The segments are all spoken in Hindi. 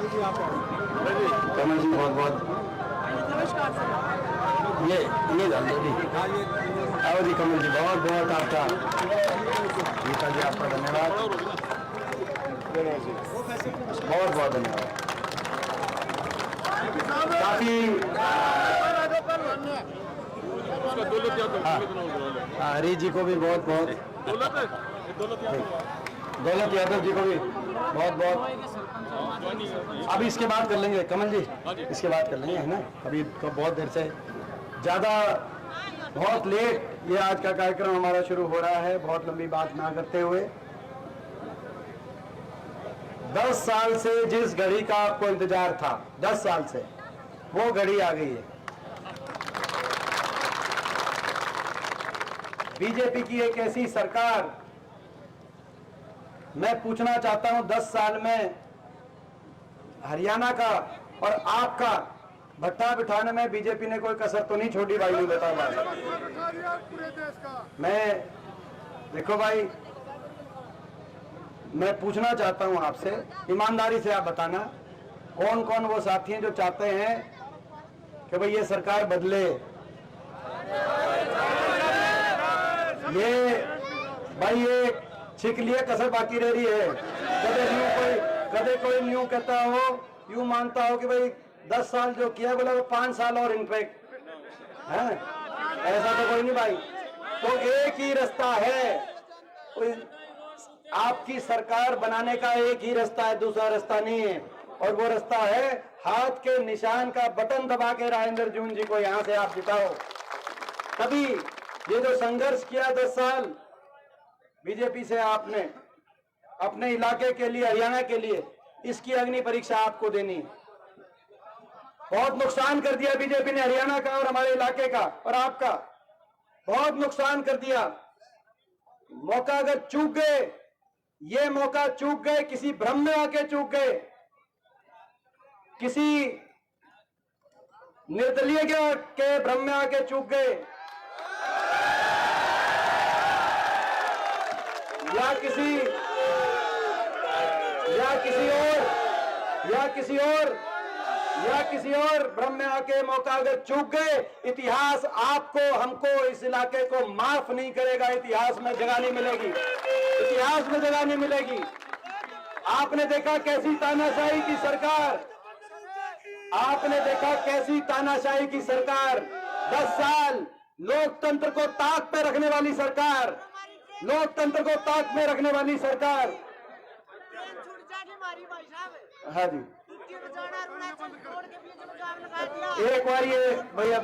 कमल जी बहुत बहुत नमस्कार सर। ये जान दो जी। आओ जी कमल जी, बहुत बहुत आपका गीता जी आपका धन्यवाद, बहुत बहुत धन्यवाद। काफी हरी जी को भी बहुत बहुत, दौलत यादव जी को भी बहुत बहुत। अभी इसके बाद कर लेंगे कमल जी, इसके बाद कर लेंगे, है ना। अभी तो बहुत देर से ज़्यादा बहुत लेट ये आज का कार्यक्रम हमारा शुरू हो रहा है। बहुत लंबी बात ना करते हुए, 10 साल से जिस घड़ी का आपको इंतजार था, 10 साल से वो घड़ी आ गई है। बीजेपी की एक ऐसी सरकार, मैं पूछना चाहता हूं 10 साल में हरियाणा का और आपका भट्टा बिठाने में बीजेपी ने कोई कसर तो नहीं छोड़ी भाई, नहीं बताओ भाई। मैं देखो भाई, मैं पूछना चाहता हूं आपसे, ईमानदारी से आप बताना, कौन कौन वो साथी हैं जो चाहते हैं कि भाई ये सरकार बदले। ये भाई ये छिक लिए कसर बाकी रह रही है। कदे कोई न्यू कहता हो, यूं मानता हो कि भाई 10 साल जो किया बोला वो 5 साल और इनफैक्ट है, ऐसा तो कोई नहीं भाई। तो एक ही रास्ता है, आपकी सरकार बनाने का एक ही रास्ता है, दूसरा रास्ता नहीं है। और वो रास्ता है हाथ के निशान का बटन दबा के राजेंद्र जून जी को यहां से आप जिताओ। तभी ये जो संघर्ष किया 10 साल बीजेपी से आपने अपने इलाके के लिए, हरियाणा के लिए, इसकी अग्नि परीक्षा आपको देनी। बहुत नुकसान कर दिया बीजेपी ने हरियाणा का और हमारे इलाके का और आपका, बहुत नुकसान कर दिया। मौका अगर चूक गए, ये मौका चूक गए, किसी भ्रम में आके चूक गए, किसी निर्दलीय के भ्रम में आके चूक गए, या किसी और भ्रम में आके मौका अगर चूक गए, इतिहास आपको, हमको, इस इलाके को माफ नहीं करेगा। इतिहास में जगह नहीं मिलेगी, इतिहास में जगह नहीं मिलेगी। आपने देखा कैसी तानाशाही की सरकार, आपने देखा कैसी तानाशाही की सरकार, 10 साल लोकतंत्र को ताक पे रखने वाली सरकार, लोकतंत्र को ताक में रखने वाली सरकार। हाँ जी, एक बार ये भैया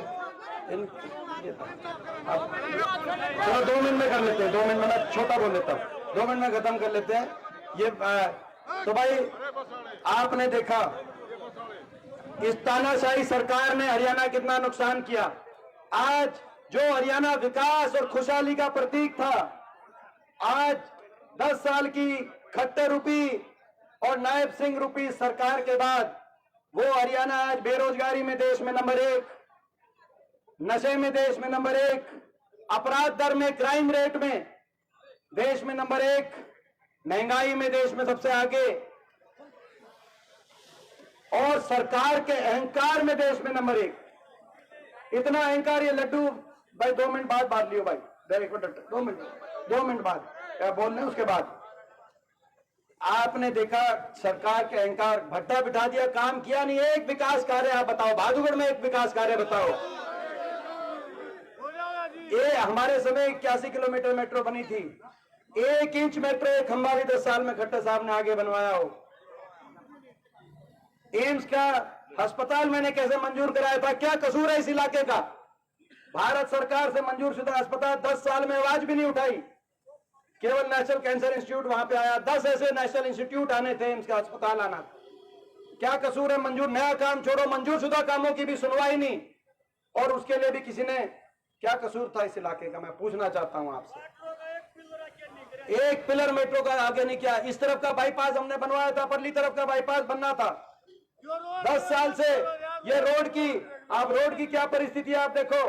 चलो 2 मिनट में कर लेते हैं, 2 मिनट में मैं छोटा बोल लेता हूँ, 2 मिनट में खत्म कर लेते हैं ये। तो भाई आपने देखा इस तानाशाही सरकार ने हरियाणा कितना नुकसान किया। आज जो हरियाणा विकास और खुशहाली का प्रतीक था, आज 10 साल की खट्टर रूपी और नायब सिंह रूपी सरकार के बाद वो हरियाणा आज बेरोजगारी में देश में नंबर 1, नशे में देश में नंबर 1, अपराध दर में, क्राइम रेट में देश में नंबर 1, महंगाई में देश में सबसे आगे, और सरकार के अहंकार में देश में नंबर 1। इतना अहंकार, ये लड्डू भाई 2 मिनट बाद बात लियो भाई, 2 मिनट बाद क्या बोल रहे, उसके बाद आपने देखा सरकार के अहंकार, भट्टा बिठा दिया, काम किया नहीं। एक विकास कार्य आप बताओ, बहादुरगढ़ में एक विकास कार्य बताओ। ये हमारे समय 81 किलोमीटर मेट्रो बनी थी, 1 इंच मेट्रो एक खंबा भी 10 साल में खट्टर साहब ने आगे बनवाया हो। एम्स का अस्पताल मैंने कैसे मंजूर कराया था, क्या कसूर है इस इलाके का? भारत सरकार से मंजूर शुदा अस्पताल 10 साल में आवाज भी नहीं उठाई, केवल नेशनल कैंसर इंस्टीट्यूट वहां पे आया। 10 ऐसे नेशनल इंस्टीट्यूट आने थे, एम्स का अस्पताल आना। क्या कसूर है? मंजूर, नया काम छोड़ो, मंजूर शुदा कामों की भी सुनवाई नहीं, और उसके लिए भी किसी ने, क्या कसूर था इस इलाके का? मैं पूछना चाहता हूं आपसे। एक पिलर मेट्रो का आगे नहीं किया। इस तरफ का बाईपास हमने बनवाया था, परली तरफ का बाईपास बनना था। 10 साल से ये रोड की, आप रोड की क्या परिस्थिति है आप देखो।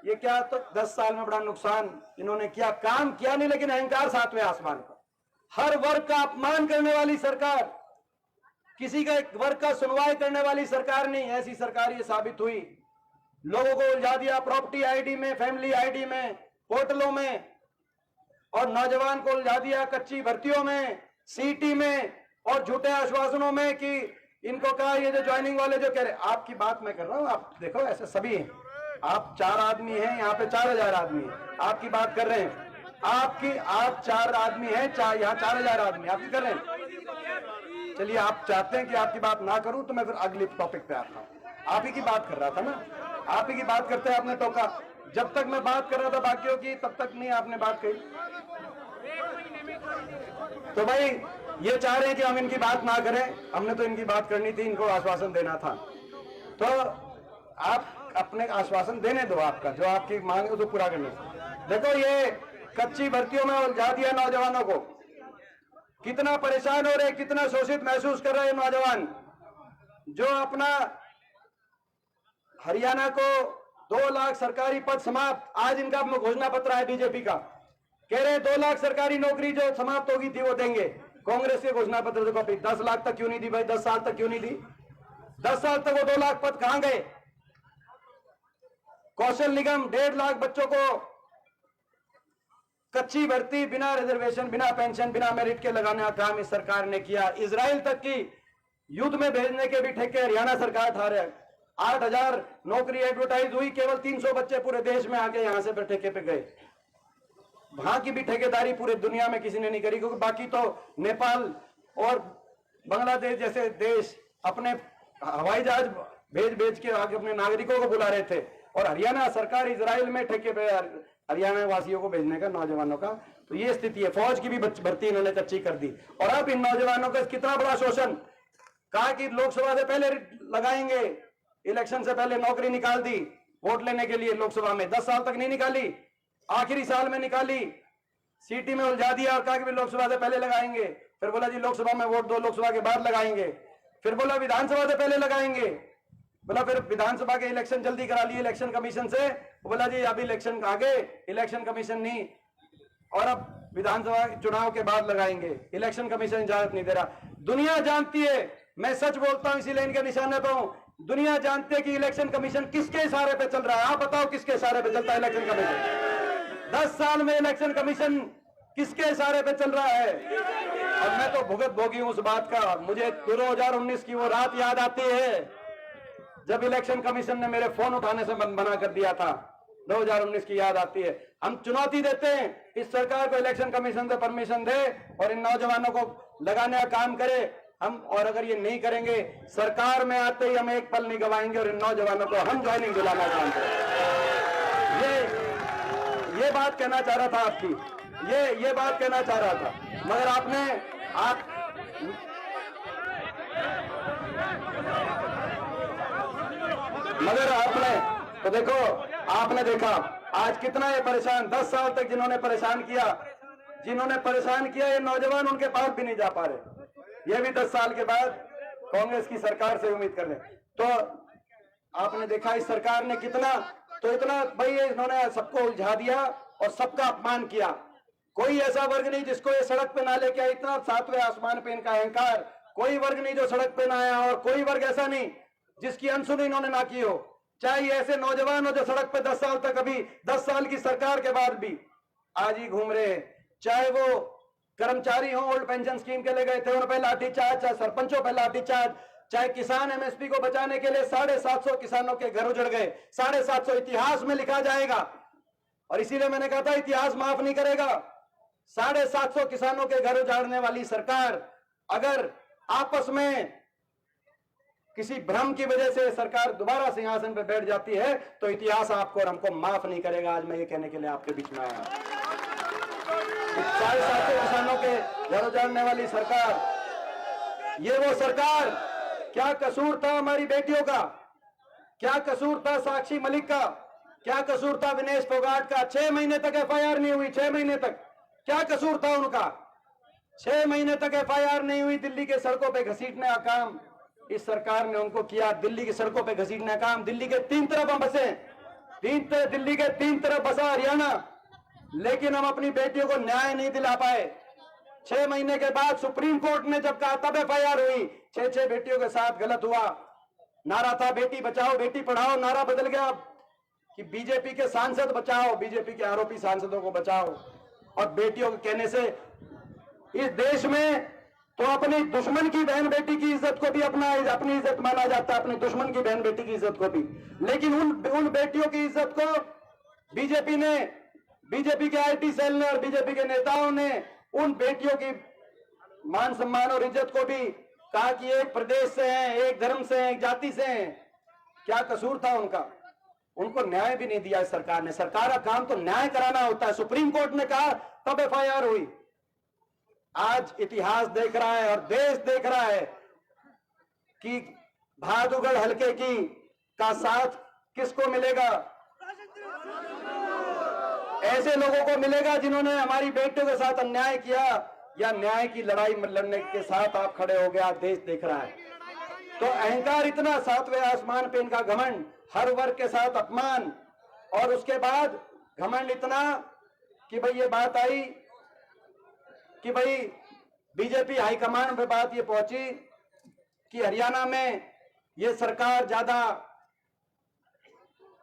ये क्या, तो 10 साल में बड़ा नुकसान इन्होंने किया, काम किया नहीं, लेकिन अहंकार 7वें आसमान पर। हर वर्ग का अपमान करने वाली सरकार, किसी का एक वर्ग का सुनवाई करने वाली सरकार नहीं, ऐसी सरकार ये साबित हुई। लोगों को उलझा दिया प्रॉपर्टी आईडी में, फैमिली आईडी में, पोर्टलों में, और नौजवान को उलझा दिया कच्ची भर्तियों में, सीटी में और झूठे आश्वासनों में कि इनको कहा ये जो ज्वाइनिंग वाले जो कह रहे, आपकी बात मैं कर रहा हूं, आप देखो ऐसे सभी हैं, आप 4 आदमी हैं यहाँ पे, 4000 आदमी हैं, आपकी बात कर रहे हैं, आप 4 आदमी हैं, यहाँ 4000 आदमी आपकी कर रहे हैं। चलिए आप चाहते हैं कि आपकी बात ना करूं तो मैं फिर अगले टॉपिक पे आता हूं। आप ही की बात कर रहा था ना, आप ही की बात करते हैं, आपने टोका। जब तक मैं बात कर रहा था बाकियों की, तब तक नहीं आपने बात कही। तो भाई ये चाह रहे हैं कि हम इनकी बात ना करें, हमने तो इनकी बात करनी थी, इनको आश्वासन देना था। तो आप अपने आश्वासन देने दो, आपका जो आपकी मांग है उसको पूरा करने। देखो ये कच्ची भर्तियों में उलझा दिया नौजवानों को, कितना परेशान हो रहे, कितना शोषित महसूस कर रहे हैं नौजवान। जो अपना हरियाणा को 2 लाख सरकारी पद समाप्त, आज इनका घोषणा पत्र है बीजेपी का, कह रहे 2 लाख सरकारी नौकरी जो समाप्त होगी थी वो देंगे। कांग्रेस के घोषणा पत्र से कॉपी, 10 लाख तक क्यों नहीं दी भाई, 10 साल तक क्यों नहीं दी? 10 साल तक वो 2 लाख पद कहां गए? कौशल निगम 1.5 लाख बच्चों को कच्ची भर्ती, बिना रिजर्वेशन, बिना पेंशन, बिना मेरिट के लगाने का काम इस सरकार ने किया। इजराइल तक की युद्ध में भेजने के भी ठेके हरियाणा सरकार उठा रहे। 8000 नौकरी एडवर्टाइज हुई, केवल 300 बच्चे पूरे देश में आके यहां से ठेके पे गए। वहां की भी ठेकेदारी पूरे दुनिया में किसी ने नहीं करी, क्योंकि बाकी तो नेपाल और बांग्लादेश जैसे देश अपने हवाई जहाज भेज के आगे अपने नागरिकों को बुला रहे थे, और हरियाणा सरकार इजराइल में ठेके पे हरियाणा वासियों को भेजने का, नौजवानों का। तो ये स्थिति है। फौज की भी भर्ती इन्होंने कच्ची कर दी, और अब इन नौजवानों का कितना बड़ा शोषण। कहा कि लोकसभा से पहले लगाएंगे, इलेक्शन से पहले नौकरी निकाल दी वोट लेने के लिए लोकसभा में, 10 साल तक नहीं निकाली, आखिरी साल में निकाली, सीटी में उलझा दिया और कहा कि लोकसभा से पहले लगाएंगे। फिर बोला जी लोकसभा में वोट दो, लोकसभा के बाद लगाएंगे। फिर बोला विधानसभा से पहले लगाएंगे, बोला फिर विधानसभा के इलेक्शन जल्दी करा लिए इलेक्शन कमीशन से, बोला जी अभी इलेक्शन आगे, इलेक्शन कमीशन नहीं, और अब विधानसभा चुनाव के बाद लगाएंगे, इलेक्शन कमीशन इजाजत नहीं दे रहा। दुनिया जानती है, मैं सच बोलता हूं इसीलिए इनके निशाने पर हूं, दुनिया जानती है कि इलेक्शन कमीशन किसके इशारे पे चल रहा है। आप बताओ किसके इशारे पे चलता है इलेक्शन कमीशन? 10 साल में इलेक्शन कमीशन किसके इशारे पे चल रहा है? और मैं तो भुगत भोगी हूं उस बात का। मुझे 2019 की वो रात याद आती है जब इलेक्शन कमीशन ने मेरे फोन उठाने से मना कर दिया था। 2019 की याद आती है। हम चुनौती देते हैं इस सरकार को, इलेक्शन कमीशन से परमिशन दे और इन नौजवानों को लगाने का काम करे हम, और अगर ये नहीं करेंगे सरकार में आते ही हम एक पल नहीं गवाएंगे और इन नौजवानों को हम ज्वाइनिंग दिलाना काम करेंगे। ये बात कहना चाह रहा था आपकी, ये बात कहना चाह रहा था, मगर आपने तो देखो, आपने देखा आज कितना ये परेशान, 10 साल तक जिन्होंने परेशान किया ये नौजवान उनके पास भी नहीं जा पा रहे। ये भी 10 साल के बाद कांग्रेस की सरकार से उम्मीद कर रहे। तो आपने देखा इस सरकार ने कितना, तो इतना भाई इन्होंने सबको उलझा दिया और सबका अपमान किया। कोई ऐसा वर्ग नहीं जिसको ये सड़क पे ना लेके आए, इतना 7वें आसमान पे इनका अहंकार। कोई वर्ग नहीं जो सड़क पे ना आया, और कोई वर्ग ऐसा नहीं जिसकी अनसुनी इन्होंने ना की हो। चाहे ऐसे नौजवान हो जो सड़क पे 10 साल तक, अभी 10 साल की सरकार के बाद भी आज ही घूम रहे हैं, चाहे वो कर्मचारी हो, ओल्ड पेंशन स्कीम के ले गए थे उन पे लाठीचार्ज, चाहे सरपंचों पे लाठीचार्ज, चाहे किसान एमएसपी को बचाने के लिए 750 किसानों के घर उजड़ गए। 750 इतिहास में लिखा जाएगा, और इसीलिए मैंने कहा था इतिहास माफ नहीं करेगा। 750 किसानों के घर उजाड़ने वाली सरकार अगर आपस में किसी भ्रम की वजह से सरकार दोबारा सिंहासन पर बैठ जाती है तो इतिहास आपको और हमको माफ नहीं करेगा। आज मैं ये कहने के लिए आपके बीच में आया। 750 किसानों के घर उजाड़ने वाली सरकार, ये वो सरकार, क्या कसूर था हमारी बेटियों का, क्या कसूर था साक्षी मलिक का, क्या कसूर था विनेश फोगाट का? 6 महीने तक एफआईआर नहीं हुई, 6 महीने तक क्या कसूर था उनका? 6 महीने तक एफआईआर नहीं हुई। दिल्ली के सड़कों पे घसीटने का काम इस सरकार ने उनको किया। दिल्ली की सड़कों पे घसीटने का काम, दिल्ली के 3 तरफ हम बसे, दिल्ली के 3 तरफ बसा हरियाणा, लेकिन हम अपनी बेटियों को न्याय नहीं दिला पाए। 6 महीने के बाद सुप्रीम कोर्ट ने जब कहा तब एफआईआर हुई। 6 बेटियों के साथ गलत हुआ। नारा था बेटी बचाओ बेटी पढ़ाओ, नारा बदल गया कि बीजेपी के सांसद बचाओ, बीजेपी के आरोपी सांसदों को बचाओ। और बेटियों के कहने से इस देश में तो अपनी दुश्मन की बहन बेटी की इज्जत को भी अपनी इज्जत माना जाता है, अपनी दुश्मन की बहन बेटी की इज्जत को भी। लेकिन उन बेटियों की इज्जत को बीजेपी के आईटी सेल ने और बीजेपी के नेताओं ने उन बेटियों की मान सम्मान और इज्जत को भी कहा कि एक प्रदेश से हैं, एक धर्म से हैं, एक जाति से हैं। क्या कसूर था उनका? उनको न्याय भी नहीं दिया सरकार ने। सरकार का काम तो न्याय कराना होता है। सुप्रीम कोर्ट ने कहा तब एफआईआर हुई। आज इतिहास देख रहा है और देश देख रहा है कि भादुगढ़ हलके का साथ किसको मिलेगा? ऐसे लोगों को मिलेगा जिन्होंने हमारी बेटियों के साथ अन्याय किया, या न्याय की लड़ाई लड़ने के साथ आप खड़े हो गया? देश देख रहा है। तो अहंकार इतना, 7वें आसमान पे इनका घमंड, हर वर्ग के साथ अपमान, और उसके बाद घमंड इतना कि भाई ये बात आई कि भाई बीजेपी हाईकमान पे बात ये पहुंची कि हरियाणा में ये सरकार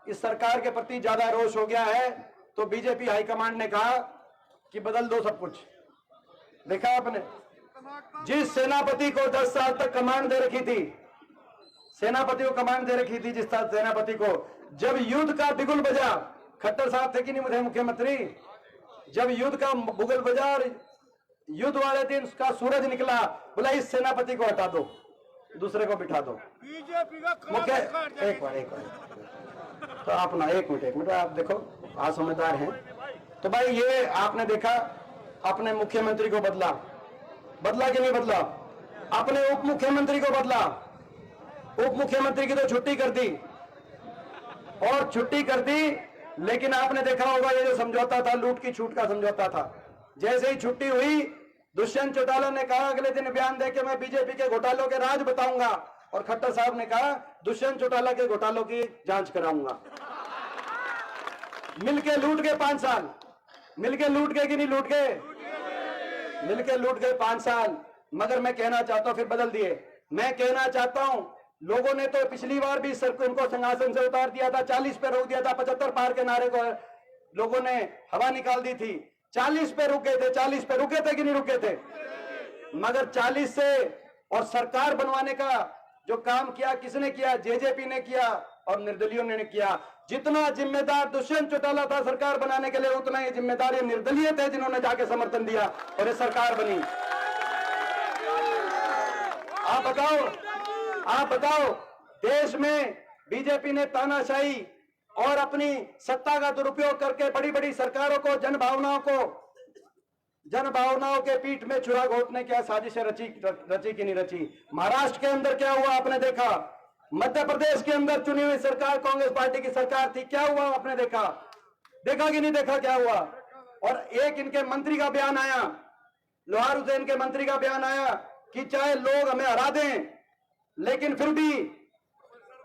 इस सरकार के प्रति ज्यादा रोष हो गया है, तो बीजेपी हाईकमान ने कहा कि बदल दो सब कुछ। देखा आपने, जिस सेनापति को 10 साल तक कमांड दे रखी थी, सेनापति को कमांड दे रखी थी, जिस सेनापति को जब युद्ध का बिगुल बजा, खट्टर साहब थे कि नहीं मुझे मुख्यमंत्री, जब युद्ध का बिगुल बजा और युद्ध वाले दिन उसका सूरज निकला, बोला इस सेनापति को हटा दो, दूसरे को बिठा दो। बीजेपी का मुख्य एक बार तो आप ना एक मिनट आप देखो, आप समझदार हैं तो भाई ये आपने देखा, अपने मुख्यमंत्री को बदला कि नहीं बदला? अपने उप मुख्यमंत्री को बदला, उप मुख्यमंत्री की तो छुट्टी कर दी, और छुट्टी कर दी। लेकिन आपने देखा होगा ये जो समझौता था, लूट की छूट का समझौता था, जैसे ही छुट्टी हुई दुष्यंत चौटाला ने कहा अगले दिन बयान देके मैं बीजेपी के घोटालों के राज बताऊंगा, और खट्टर साहब ने कहा दुष्यंत चौटाला के घोटालों की जांच कराऊंगा। मिलके लूट गए 5 साल, मिलके लूट गए कि नहीं लूट गए? मिलके लूट गए 5 साल। मगर मैं कहना चाहता हूं, फिर बदल दिए, मैं कहना चाहता हूं लोगों ने तो पिछली बार भी उनको सिंहासन से उतार दिया था, 40 पे रोक दिया था, 75 पार के नारे को लोगों ने हवा निकाल दी थी, 40 पे रुक गए थे। 40 पे रुके थे कि नहीं रुके थे? मगर 40 से और सरकार बनवाने का जो काम किया किसने किया? जेजेपी ने किया और निर्दलियों ने किया। जितना जिम्मेदार दुष्यंत चौटाला था सरकार बनाने के लिए, उतना ही जिम्मेदार ये निर्दलीय थे जिन्होंने जाके समर्थन दिया और ये सरकार बनी। आप बताओ देश में बीजेपी ने तानाशाही और अपनी सत्ता का दुरुपयोग करके बड़ी बड़ी सरकारों को जनभावनाओं के पीठ में छुरा घोटने क्या साजिशें रची कि नहीं रची? महाराष्ट्र के अंदर क्या हुआ आपने देखा, मध्य प्रदेश के अंदर चुनी हुई सरकार कांग्रेस पार्टी की सरकार थी, क्या हुआ आपने देखा कि नहीं देखा क्या हुआ? और एक इनके मंत्री का बयान आया, लोहार हुसैन के मंत्री का बयान आया कि चाहे लोग हमें हरा दें लेकिन फिर भी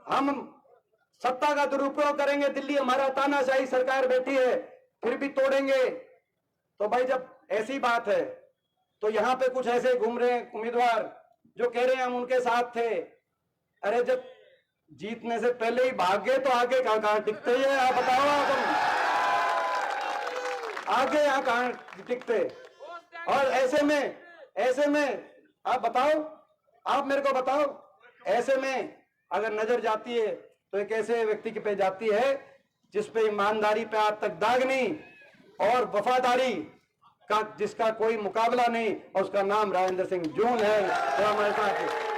हम सत्ता का दुरुपयोग करेंगे, दिल्ली हमारा तानाशाही सरकार बैठी है फिर भी तोड़ेंगे। तो भाई जब ऐसी बात है तो यहां पे कुछ ऐसे घूम रहे हैं उम्मीदवार जो कह रहे हैं हम उनके साथ थे। अरे जब जीतने से पहले ही भाग गए तो आगे कहां टिकते हैं? आप बताओ, आगे यहां कहां टिकते? और ऐसे में आप बताओ, आप मेरे को बताओ, ऐसे में अगर नजर जाती है तो एक ऐसे व्यक्ति पे जाती है जिसपे ईमानदारी पे आज तक दाग नहीं और वफादारी का जिसका कोई मुकाबला नहीं, और उसका नाम राजेंद्र सिंह जून है। तो हमारे साथ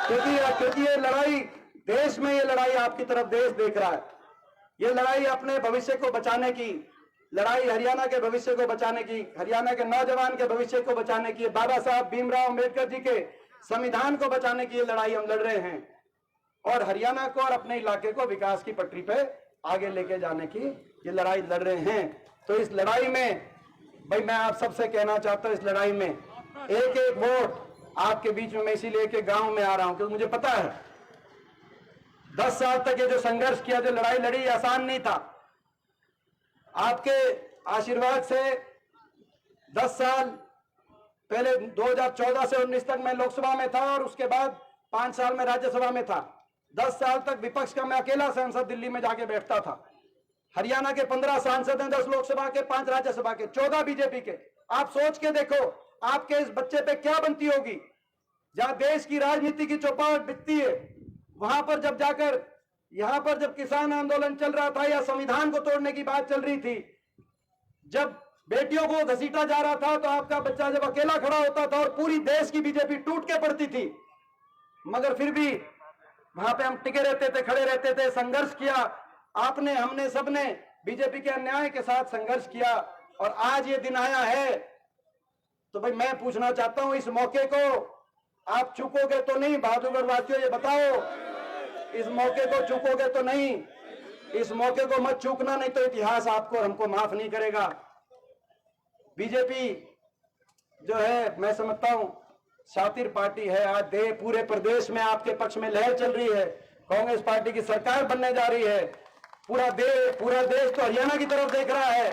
क्योंकि ये लड़ाई देश में, ये लड़ाई आपकी तरफ देश देख रहा है, ये लड़ाई अपने भविष्य को बचाने की लड़ाई, हरियाणा के भविष्य को बचाने की, हरियाणा के नौजवान के भविष्य को बचाने की, बाबा साहब भीमराव अंबेडकर जी के संविधान को बचाने की ये लड़ाई हम लड़ रहे हैं, और हरियाणा को और अपने इलाके को विकास की पटरी पे आगे लेके जाने की ये लड़ाई लड़ रहे हैं। तो इस लड़ाई में भाई मैं आप सबसे कहना चाहता हूं, इस लड़ाई में एक एक वोट आपके बीच में मैं इसीलिए के गांव में आ रहा हूं क्योंकि मुझे पता है 10 साल तक ये जो संघर्ष किया, जो लड़ाई लड़ी, आसान नहीं था। आपके आशीर्वाद से 10 साल पहले 2014 से 19 तक मैं लोकसभा में था और उसके बाद 5 साल में राज्यसभा में था। 10 साल तक विपक्ष का मैं अकेला सांसद दिल्ली में जाके बैठता था। हरियाणा के 15 सांसद हैं, 10 लोकसभा के, 5 राज्यसभा के, 14 बीजेपी के। आप सोच के देखो आपके इस बच्चे पे क्या बनती होगी। जहां देश की राजनीति की चौपाट बिकती है, वहां पर जब जाकर यहां पर जब किसान आंदोलन चल रहा था या संविधान को तोड़ने की बात चल रही थी, जब बेटियों को घसीटा जा रहा था, तो आपका बच्चा जब अकेला खड़ा होता था और पूरी देश की बीजेपी टूट के पड़ती थी, मगर फिर भी वहां पे हम टिके रहते थे, खड़े रहते थे, संघर्ष किया। आपने, हमने, सबने बीजेपी के अन्याय के साथ संघर्ष किया और आज ये दिन आया है। तो भाई मैं पूछना चाहता हूं, इस मौके को आप चूकोगे तो नहीं? बहादुरगढ़ वासियों ये बताओ, इस मौके को चूकोगे तो नहीं? इस मौके को मत चूकना, नहीं तो इतिहास आपको और हमको माफ नहीं करेगा। बीजेपी जो है, मैं समझता हूं शातिर पार्टी है। आज पूरे प्रदेश में आपके पक्ष में लहर चल रही है। कांग्रेस पार्टी की सरकार बनने जा रही है। पूरा देश तो हरियाणा की तरफ देख रहा है,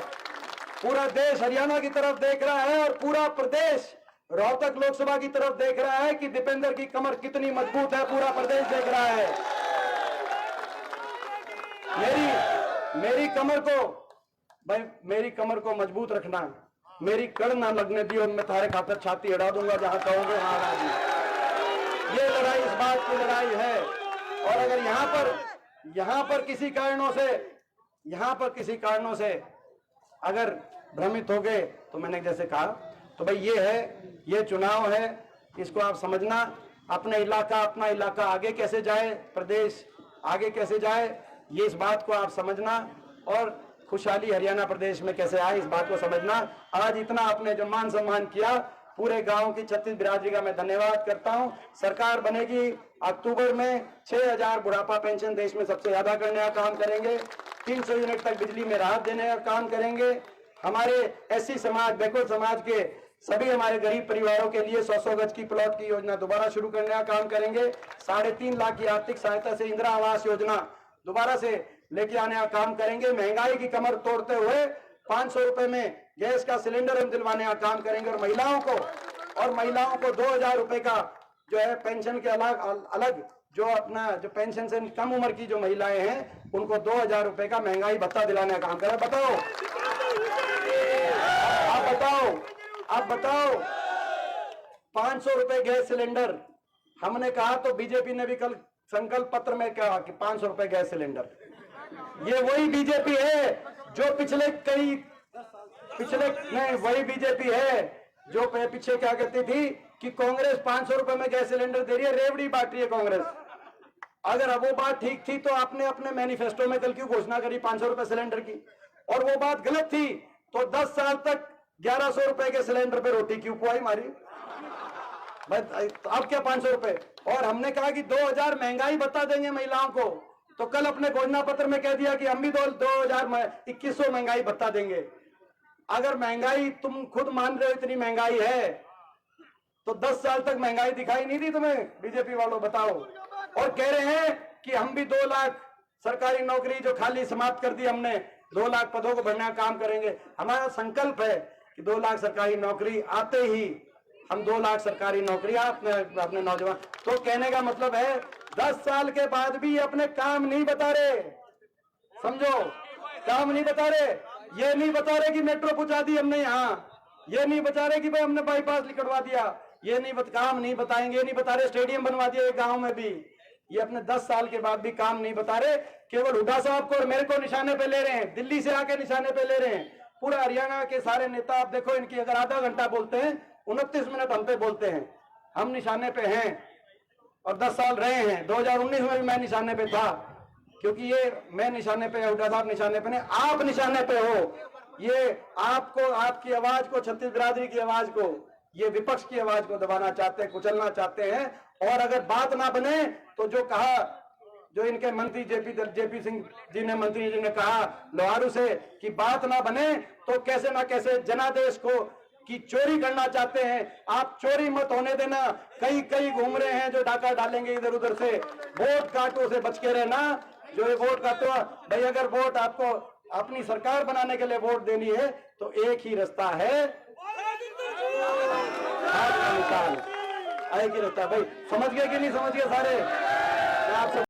पूरा देश हरियाणा की तरफ देख रहा है और पूरा प्रदेश रोहतक लोकसभा की तरफ देख रहा है कि दीपेंद्र की कमर कितनी मजबूत है। पूरा प्रदेश देख रहा है। मेरी कमर को मजबूत रखना, मेरी कड़ ना लगने दी और मैं तुम्हारे खातर छाती अड़ा दूंगा जहां कहोगे वहां अड़ा दूंगा। ये लड़ाई इस बात की लड़ाई है। और अगर यहां पर किसी कारणों से अगर भ्रमित हो गए, तो मैंने जैसे कहा, तो भाई ये चुनाव है, इसको आप समझना। अपना इलाका आगे कैसे जाए, प्रदेश आगे कैसे जाए, ये इस बात को आप समझना और खुशहाली हरियाणा प्रदेश में कैसे आए, इस बात को समझना। आज इतना आपने जो मान सम्मान किया, पूरे गांव की 36 बिरादरी का मैं धन्यवाद करता हूं। सरकार बनेगी अक्टूबर में, 6000 बुढ़ापा पेंशन देश में सबसे ज्यादा करने का काम करेंगे। 300 यूनिट तक बिजली में राहत देने का काम करेंगे। हमारे एससी समाज, बैकवर्ड समाज के सभी हमारे गरीब परिवारों के लिए 100 गज की प्लॉट की योजना दोबारा शुरू करने का काम करेंगे। 3.5 लाख की आर्थिक सहायता से इंदिरा आवास योजना दोबारा से लेके आने का काम करेंगे। महंगाई की कमर तोड़ते हुए 500 रुपए में गैस का सिलेंडर हम दिलवाने का काम करेंगे। और महिलाओं को 2000 रुपए का जो है पेंशन के अलग जो पेंशन से कम उम्र की जो महिलाएं हैं, उनको 2000 रुपए का महंगाई भत्ता दिलाने का काम करें। आप बताओ 500 रुपए गैस सिलेंडर हमने कहा, तो बीजेपी ने भी कल संकल्प पत्र में कहा कि 500 रुपए गैस सिलेंडर। ये वही बीजेपी है जो वही बीजेपी है जो पीछे क्या कहती थी कि कांग्रेस 500 रुपए में गैस सिलेंडर दे रही है, रेवड़ी बांट रही है कांग्रेस। अगर वो बात ठीक थी तो आपने अपने मैनिफेस्टो में कल क्यों घोषणा करी 500 रुपए सिलेंडर की? और वो बात गलत थी तो 10 साल तक 1100 रुपए के सिलेंडर पे रोटी क्यों खुआई मारी? अब क्या 500 रुपए? और हमने कहा कि 2000 महंगाई भत्ता देंगे महिलाओं को, तो कल अपने घोषणा पत्र में कह दिया कि हम भी 2100 महंगाई भत्ता देंगे। अगर महंगाई तुम खुद मान रहे हो इतनी महंगाई है, तो 10 साल तक महंगाई दिखाई नहीं दी तुम्हें बीजेपी वालों? बताओ। और कह रहे हैं कि हम भी 2 लाख सरकारी नौकरी जो खाली समाप्त कर दी हमने, 2 लाख पदों को भरने का काम करेंगे। हमारा संकल्प है कि 2 लाख सरकारी नौकरी आते ही हम 2 लाख सरकारी नौकरी अपने नौजवान। तो कहने का मतलब है 10 साल के बाद भी अपने काम नहीं बता रहे। समझो, काम नहीं बता रहे। ये नहीं बता रहे कि मेट्रो पहुंचा दी हमने यहाँ, ये नहीं बता रहे कि भाई हमने बाईपास निकलवा दिया, ये नहीं काम नहीं बताएंगे, ये नहीं बता रहे स्टेडियम बनवा दिया एक गांव में भी। ये अपने 10 साल के बाद भी काम नहीं बता रहे। केवल हुड्डा साहब को और मेरे को निशाने पे ले रहे हैं, दिल्ली से आके निशाने पे ले रहे हैं। पूरा हरियाणा के सारे नेता आप देखो, इनकी अगर आधा घंटा बोलते हैं, 29 मिनट हम पे बोलते हैं। हम निशाने पे हैं और 10 साल रहे हैं। 2019 में भी मैं निशाने पे था, क्योंकि ये मैं निशाने पे, हुड्डा साहब निशाने पे नहीं, आप निशाने पे हो। ये आपको, आपकी आवाज को, 36 बिरादरी की आवाज को, ये विपक्ष की आवाज को दबाना चाहते हैं, कुचलना चाहते हैं। और अगर बात ना बने तो जो कहा, जो इनके मंत्री जेपी सिंह जी ने, मंत्री जी ने कहा लोहारू से कि बात ना बने तो कैसे ना कैसे जनादेश को की चोरी करना चाहते हैं। आप चोरी मत होने देना। कई घूम रहे हैं जो डाका डालेंगे इधर उधर से। वोट काटो से बच के रहना। जो ये वोट काटो भाई, अगर वोट आपको अपनी सरकार बनाने के लिए वोट देनी है तो एक ही रास्ता है। पाकिस्तान एक ही रहता है भाई। समझ गए कि नहीं समझ गए सारे? मैं आपसे